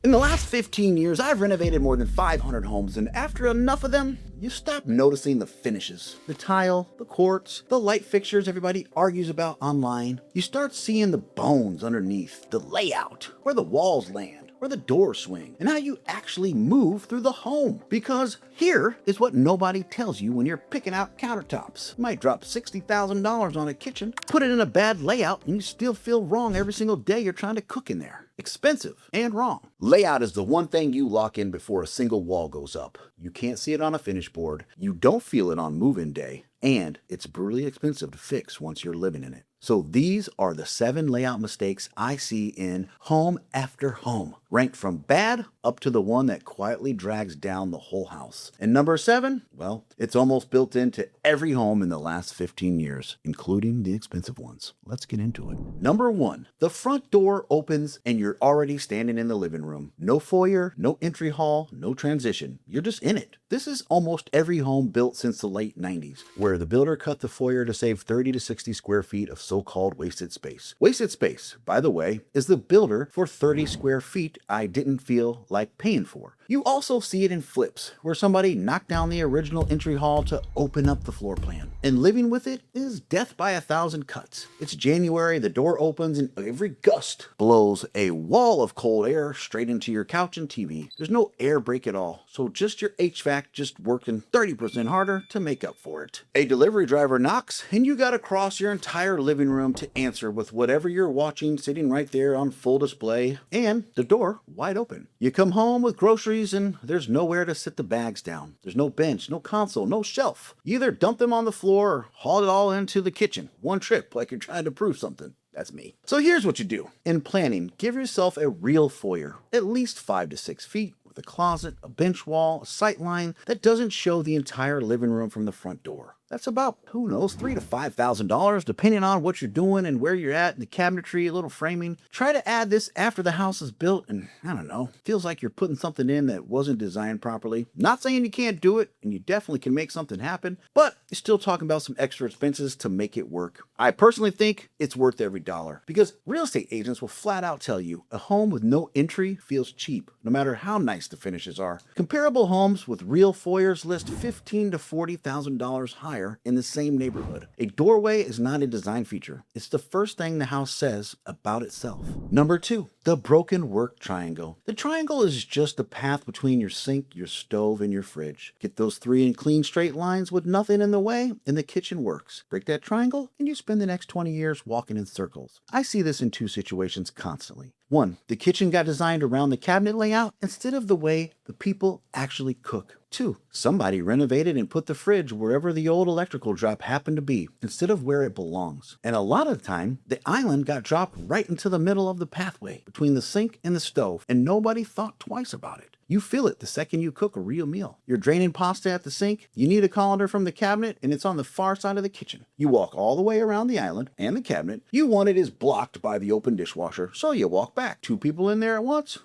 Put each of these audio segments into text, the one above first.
In the last 15 years, I've renovated more than 500 homes, and after enough of them, you stop noticing the finishes. The tile, the quartz, the light fixtures everybody argues about online. You start seeing the bones underneath, the layout, where the walls land, where the doors swing, and how you actually move through the home. Because here is what nobody tells you when you're picking out countertops. You might drop $60,000 on a kitchen, put it in a bad layout, and you still feel wrong every single day you're trying to cook in there. Expensive and wrong. Layout is the one thing you lock in before a single wall goes up. You can't see it on a finish board, you don't feel it on move-in day, and it's brutally expensive to fix once you're living in it. So these are the 7 layout mistakes I see in home after home, ranked from bad up to the one that quietly drags down the whole house. And number 7, well, it's almost built into every home in the last 15 years, including the expensive ones. Let's get into it. Number 1, the front door opens and you're already standing in the living room. No foyer, no entry hall, no transition. You're just in it. This is almost every home built since the late 90s, where the builder cut the foyer to save 30 to 60 square feet of so-called wasted space. Wasted space, by the way, is the builder for 30 square feet I didn't feel like paying for. You also see it in flips, where somebody knocked down the original entry hall to open up the floor plan. And living with it is death by 1,000 cuts. It's January, the door opens, and every gust blows a wall of cold air straight into your couch and TV. There's no air break at all, so just your HVAC just working 30% harder to make up for it. A delivery driver knocks, and you gotta cross your entire living room to answer with whatever you're watching sitting right there on full display, and the door wide open. You come home with groceries, and there's nowhere to sit the bags down. There's no bench, no console, no shelf. You either dump them on the floor or haul it all into the kitchen. One trip, like you're trying to prove something. That's me. So here's what you do. In planning, give yourself a real foyer, at least 5 to 6 feet, with a closet, a bench wall, a sight line that doesn't show the entire living room from the front door. That's about, who knows, $3,000 to $5,000, depending on what you're doing and where you're at in the cabinetry, a little framing. Try to add this after the house is built, and I don't know, feels like you're putting something in that wasn't designed properly. Not saying you can't do it, and you definitely can make something happen, but you're still talking about some extra expenses to make it work. I personally think it's worth every dollar, because real estate agents will flat out tell you a home with no entry feels cheap, no matter how nice the finishes are. Comparable homes with real foyers list $15,000 to $40,000 higher in the same neighborhood. A doorway is not a design feature. It's the first thing the house says about itself. Number 2, the broken work triangle. The triangle is just the path between your sink, your stove, and your fridge. Get those 3 in clean straight lines with nothing in the way, and the kitchen works. Break that triangle, and you spend the next 20 years walking in circles. I see this in 2 situations constantly. 1, the kitchen got designed around the cabinet layout instead of the way the people actually cook. 2, somebody renovated and put the fridge wherever the old electrical drop happened to be instead of where it belongs. And a lot of the time, the island got dropped right into the middle of the pathway between the sink and the stove, and nobody thought twice about it. You feel it the second you cook a real meal. You're draining pasta at the sink, you need a colander from the cabinet, and it's on the far side of the kitchen. You walk all the way around the island and the cabinet. You want it is blocked by the open dishwasher, so you walk back. 2 people in there at once?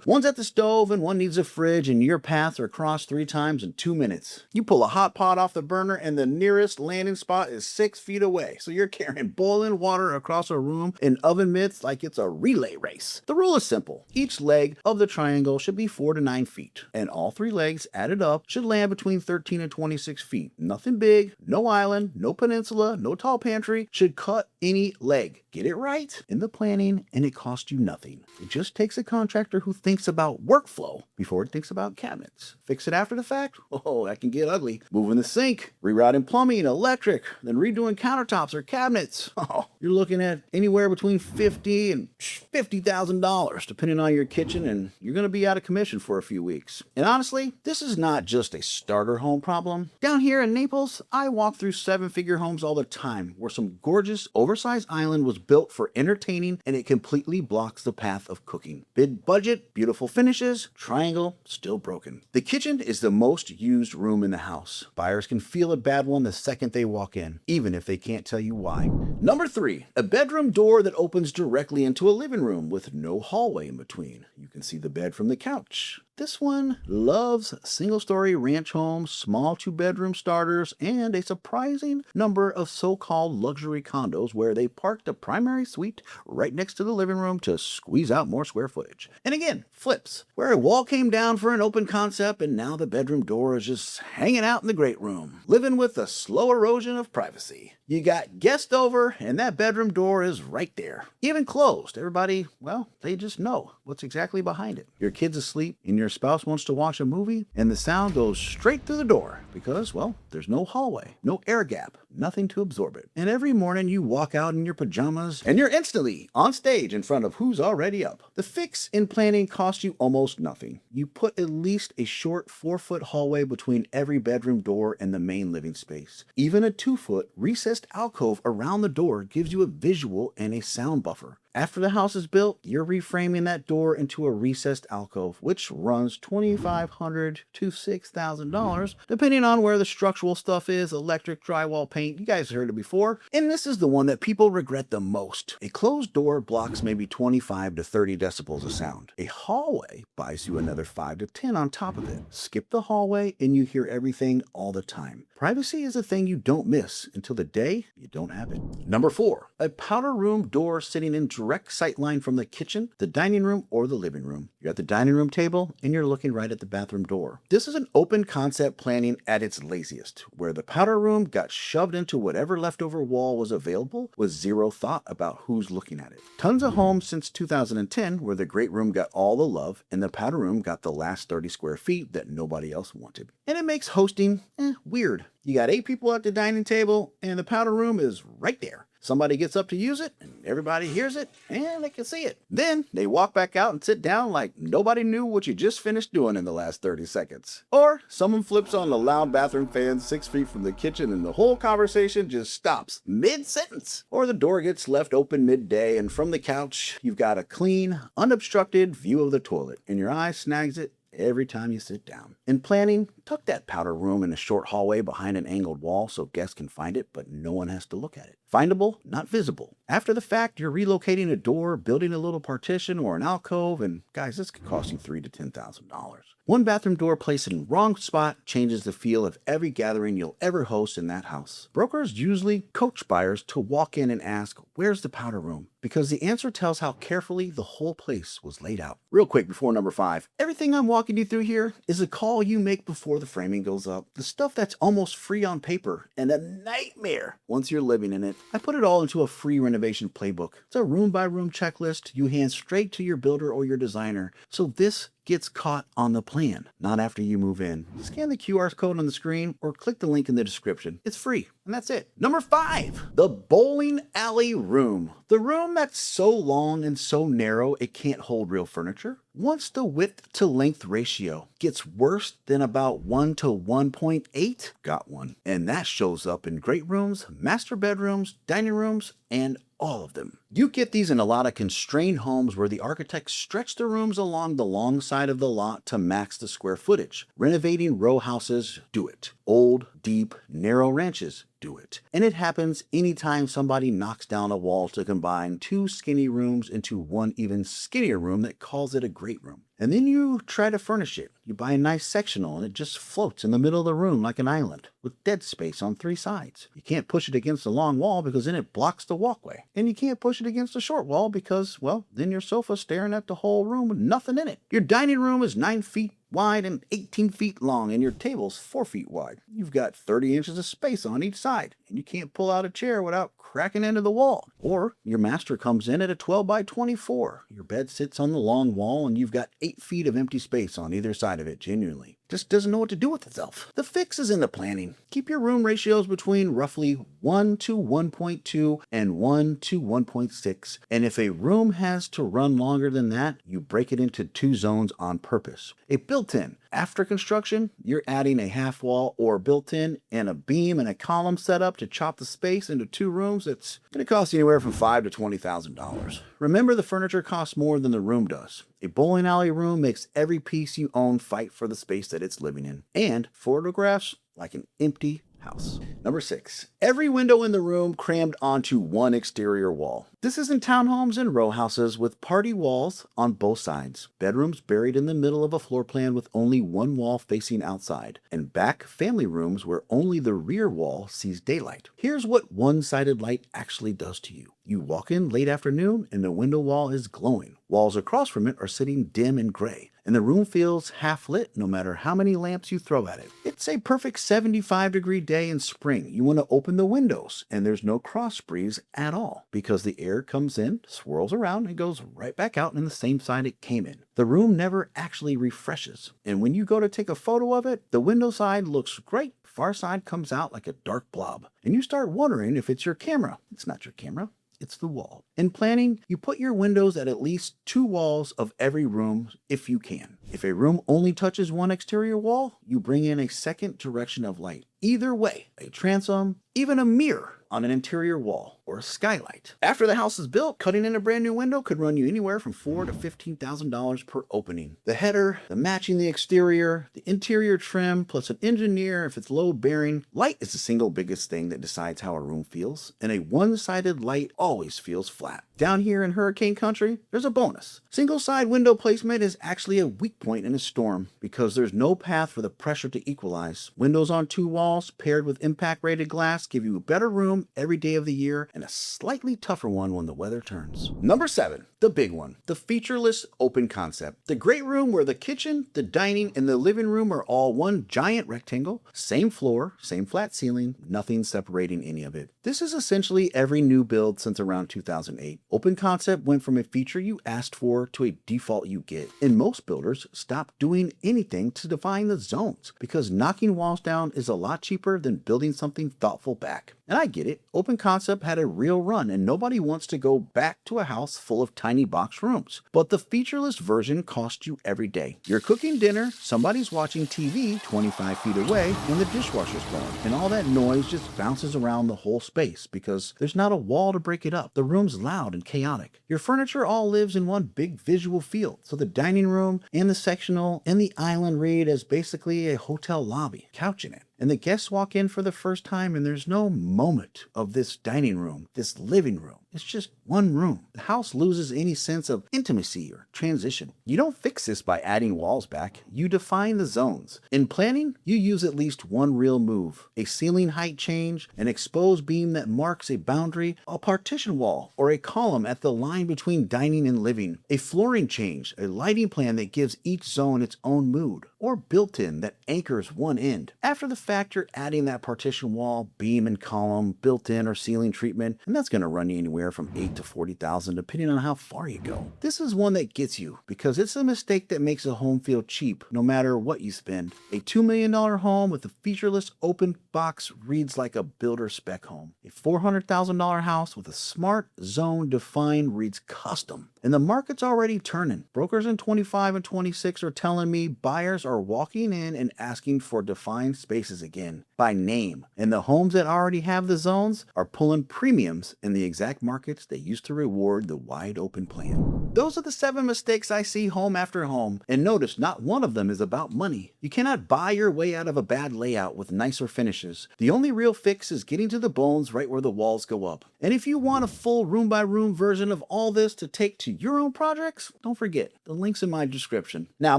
One's at the stove and one needs a fridge, and your paths are crossed 3 times in 2 minutes. You pull a hot pot off the burner and the nearest landing spot is 6 feet away, so you're carrying boiling water across a room in oven mitts like it's a relay race. The rule is simple. Each leg of the triangle should be 4 to 9 feet, and all 3 legs added up should land between 13 and 26 feet. Nothing big, no island, no peninsula, no tall pantry should cut any leg. Get it right in the planning, and it costs you nothing. It just takes a contractor who thinks about workflow before it thinks about cabinets. Fix it after the fact? Oh, that can get ugly. Moving the sink, rerouting plumbing, electric, then redoing countertops or cabinets. Oh, you're looking at anywhere between $50,000 and $50,000, depending on your kitchen, and you're going to be out of commission for a few weeks. And honestly, this is not just a starter home problem. Down here in Naples, I walk through 7-figure homes all the time where some gorgeous, oversized island was built for entertaining, and it completely blocks the path of cooking. Big budget, beautiful finishes, triangle, still broken. The kitchen is the most used room in the house. Buyers can feel a bad one the second they walk in, even if they can't tell you why. Number 3, a bedroom door that opens directly into a living room with no hallway in between. You can see the bed from the couch. This one loves single-story ranch homes, small 2-bedroom starters, and a surprising number of so-called luxury condos where they park the primary suite right next to the living room to squeeze out more square footage. And again, flips, where a wall came down for an open concept and now the bedroom door is just hanging out in the great room, living with the slow erosion of privacy. You got guests over and that bedroom door is right there. Even closed, everybody, well, they just know what's exactly behind it. Your kid's asleep and your spouse wants to watch a movie and the sound goes straight through the door because, well, there's no hallway, no air gap, nothing to absorb it. And every morning you walk out in your pajamas and you're instantly on stage in front of who's already up. The fix in planning costs you almost nothing. You put at least a short 4-foot hallway between every bedroom door and the main living space. Even a 2-foot recessed alcove around the door gives you a visual and a sound buffer. After the house is built, you're reframing that door into a recessed alcove, which runs $2,500 to $6,000, depending on where the structural stuff is, electric, drywall, paint. You guys heard it before. And this is the one that people regret the most. A closed door blocks maybe 25 to 30 decibels of sound. A hallway buys you another 5 to 10 on top of it. Skip the hallway and you hear everything all the time. Privacy is a thing you don't miss until the day you don't have it. Number 4, a powder room door sitting in direct sight line from the kitchen, the dining room, or the living room. You're at the dining room table and you're looking right at the bathroom door. This is an open concept planning at its laziest, where the powder room got shoved into whatever leftover wall was available with zero thought about who's looking at it. Tons of homes since 2010 where the great room got all the love and the powder room got the last 30 square feet that nobody else wanted. And it makes hosting weird. You got 8 people at the dining table and the powder room is right there. Somebody gets up to use it, and everybody hears it, and they can see it. Then they walk back out and sit down like nobody knew what you just finished doing in the last 30 seconds. Or someone flips on the loud bathroom fan 6 feet from the kitchen and the whole conversation just stops mid-sentence. Or the door gets left open midday, and from the couch, you've got a clean, unobstructed view of the toilet, and your eye snags it every time you sit down. In planning, tuck that powder room in a short hallway behind an angled wall so guests can find it, but no one has to look at it. Findable, not visible. After the fact, you're relocating a door, building a little partition or an alcove, and guys, this could cost you $3,000 to $10,000. One bathroom door placed in the wrong spot changes the feel of every gathering you'll ever host in that house. Brokers usually coach buyers to walk in and ask, "Where's the powder room?" because the answer tells how carefully the whole place was laid out. Real quick before number 5, everything I'm walking you through here is a call you make before the framing goes up. The stuff that's almost free on paper and a nightmare once you're living in it. I put it all into a free renovation playbook. It's a room-by-room checklist you hand straight to your builder or your designer, so this gets caught on the plan, not after you move in. Scan the QR code on the screen or click the link in the description. It's free, and that's it. Number 5, the bowling alley room. The room that's so long and so narrow it can't hold real furniture. Once the width to length ratio gets worse than about 1 to 1.8, got one. And that shows up in great rooms, master bedrooms, dining rooms, and all of them. You get these in a lot of constrained homes where the architects stretch the rooms along the long side of the lot to max the square footage. Renovating row houses do it. Old, deep, narrow ranches do it. And it happens anytime somebody knocks down a wall to combine 2 skinny rooms into one even skinnier room that calls it a great room. And then you try to furnish it. You buy a nice sectional and it just floats in the middle of the room like an island with dead space on 3 sides. You can't push it against the long wall because then it blocks the walkway. And you can't push it against the short wall because, well, then your sofa's staring at the whole room with nothing in it. Your dining room is 9 feet wide and 18 feet long, and your table's 4 feet wide. You've got 30 inches of space on each side, and you can't pull out a chair without cracking into the wall. Or your master comes in at a 12 by 24. Your bed sits on the long wall, and you've got 8 feet of empty space on either side of it, genuinely. Just doesn't know what to do with itself. The fix is in the planning. Keep your room ratios between roughly 1 to 1.2 and 1 to 1.6. And if a room has to run longer than that, you break it into 2 zones on purpose. A built-in. After construction, you're adding a half wall or built-in and a beam and a column setup to chop the space into 2 rooms. It's going to cost you anywhere from $5,000 to $20,000. Remember, the furniture costs more than the room does. A bowling alley room makes every piece you own fight for the space that it's living in. And photographs like an empty house. Number 6, every window in the room crammed onto one exterior wall. This is in townhomes and row houses with party walls on both sides, bedrooms buried in the middle of a floor plan with only one wall facing outside, and back family rooms where only the rear wall sees daylight. Here's what one-sided light actually does to you. You walk in late afternoon and the window wall is glowing. Walls across from it are sitting dim and gray, and the room feels half lit no matter how many lamps you throw at it. It's a perfect 75-degree day in spring. You want to open the windows, and there's no cross breeze at all because the air comes in, swirls around, and goes right back out in the same side it came in. The room never actually refreshes, and when you go to take a photo of it, the window side looks great. Far side comes out like a dark blob, and you start wondering if it's your camera. It's not your camera. It's the wall. In planning, you put your windows at least 2 walls of every room if you can. If a room only touches one exterior wall, you bring in a second direction of light. Either way, a transom, even a mirror on an interior wall, or a skylight. After the house is built, cutting in a brand new window could run you anywhere from $4,000 to $15,000 per opening. The header, the matching the exterior, the interior trim, plus an engineer if it's load bearing. Light is the single biggest thing that decides how a room feels, and a one-sided light always feels flat. Down here in hurricane country, there's a bonus. Single side window placement is actually a weak point in a storm because there's no path for the pressure to equalize. Windows on 2 walls paired with impact rated glass give you a better room every day of the year and a slightly tougher one when the weather turns. Number 7, the big one, the featureless open concept. The great room where the kitchen, the dining, and the living room are all one giant rectangle, same floor, same flat ceiling, nothing separating any of it. This is essentially every new build since around 2008. Open concept went from a feature you asked for to a default you get, and most builders stopped doing anything to define the zones because knocking walls down is a lot cheaper than building something thoughtful back. And I get it, open concept had a real run and nobody wants to go back to a house full of tiny box rooms. But the featureless version costs you every day. You're cooking dinner, somebody's watching TV 25 feet away, and the dishwasher's going. And all that noise just bounces around the whole space because there's not a wall to break it up. The room's loud and chaotic. Your furniture all lives in one big visual field. So the dining room and the sectional and the island read as basically a hotel lobby, couch in it. And the guests walk in for the first time and there's no moment of this dining room, this living room. It's just one room. The house loses any sense of intimacy or transition. You don't fix this by adding walls back. You define the zones. In planning, you use at least one real move. A ceiling height change, an exposed beam that marks a boundary, a partition wall, or a column at the line between dining and living. A flooring change, a lighting plan that gives each zone its own mood, or built-in that anchors one end. After the fact, you're adding that partition wall, beam and column, built-in or ceiling treatment, and that's going to run you anywhere from $8,000 to $40,000 depending on how far you go. This is one that gets you because it's a mistake that makes a home feel cheap no matter what you spend. A $2 million home with a featureless open box reads like a builder spec home. A $400,000 house with a smart zone defined reads custom. And the market's already turning. Brokers in 25 and 26 are telling me buyers are walking in and asking for defined spaces again by name. And the homes that already have the zones are pulling premiums in the exact markets that used to reward the wide open plan. Those are the 7 mistakes I see home after home. And notice not one of them is about money. You cannot buy your way out of a bad layout with nicer finishes. The only real fix is getting to the bones right where the walls go up. And if you want a full room by room version of all this to take to your own projects, don't forget, the link's in my description. Now,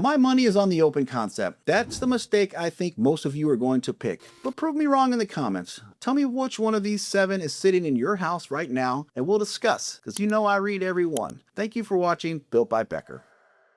my money is on the open concept. That's the mistake I think most of you are going to pick. But prove me wrong in the comments. Tell me which one of these 7 is sitting in your house right now, and we'll discuss, because you know I read every one. Thank you for watching Built by Becker.